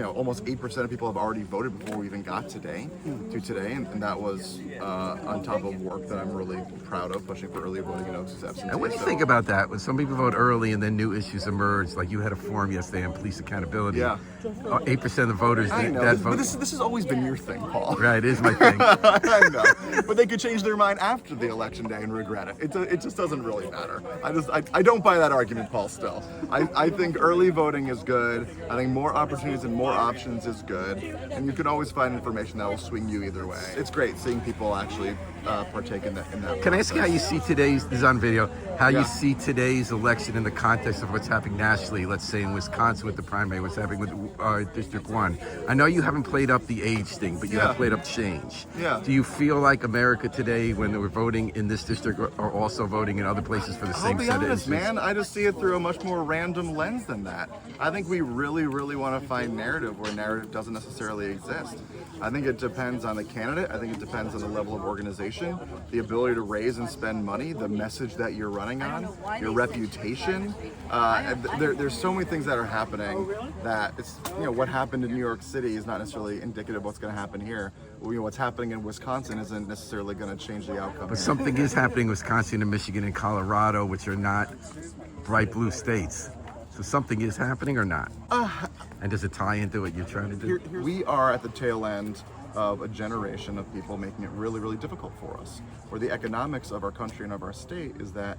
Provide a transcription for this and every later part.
almost 8% of people have already voted before we even got today, and that was on top of work that I'm really proud of, pushing for early voting and notice absentee. And what do you think about that? When some people vote early and then new issues emerge, like you had a forum yesterday on police accountability. Yeah. 8% of the voters I know, that but vote. this has always been your thing, Paul. Right, it is my thing. I know, but they could change their mind after the election day and regret it. It just doesn't really matter. I don't buy that argument, Paul. Still, I think early voting is good. I think more opportunities and more options is good, and you can always find information that will swing you either way. It's great seeing people actually partake in that. Can I ask you how you see today's, this is on video, how Yeah. you see today's election in the context of what's happening nationally, let's say in Wisconsin with the primary, what's happening with District 1? I know you haven't played up the age thing, but you have played up change. Yeah. Do you feel like America today, when they were voting in this district, are also voting in other places for the I'll same be set of honest, issues? man. I just see it through a much more random lens than that. I think we really, really want to find narrative where narrative doesn't necessarily exist. I think it depends on the candidate. I think it depends on the level of organization, the ability to raise and spend money, the message that you're running on, your reputation. There's so many things that are happening that it's, what happened in New York City is not necessarily indicative of what's going to happen here. What's happening in Wisconsin isn't necessarily going to change the outcome. But something is happening in Wisconsin and Michigan and Colorado, which are not bright blue states. So something is happening or not? And does it tie into what you're trying to do? We are at the tail end of a generation of people making it really, really difficult for us. Where the economics of our country and of our state is that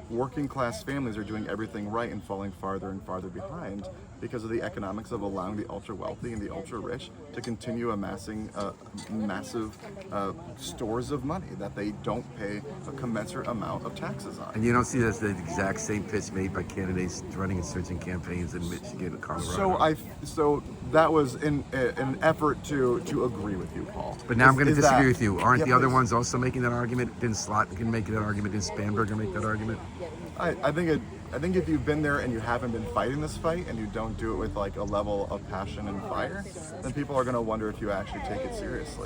working class families are doing everything right and falling farther and farther behind because of the economics of allowing the ultra wealthy and the ultra rich to continue amassing massive stores of money that they don't pay a commensurate amount of taxes on. And you don't see that's the exact same pitch made by candidates running and searching campaigns in Michigan and Colorado. So that was in an effort to agree with you, Paul. But now I'm going to disagree with you. Aren't Yeah, the other please. ones also making that argument? Didn't Slotkin make that argument? Didn't Spanberger make that argument? I think if you've been there and you haven't been fighting this fight and you don't do it with like a level of passion and fire, then people are going to wonder if you actually take it seriously.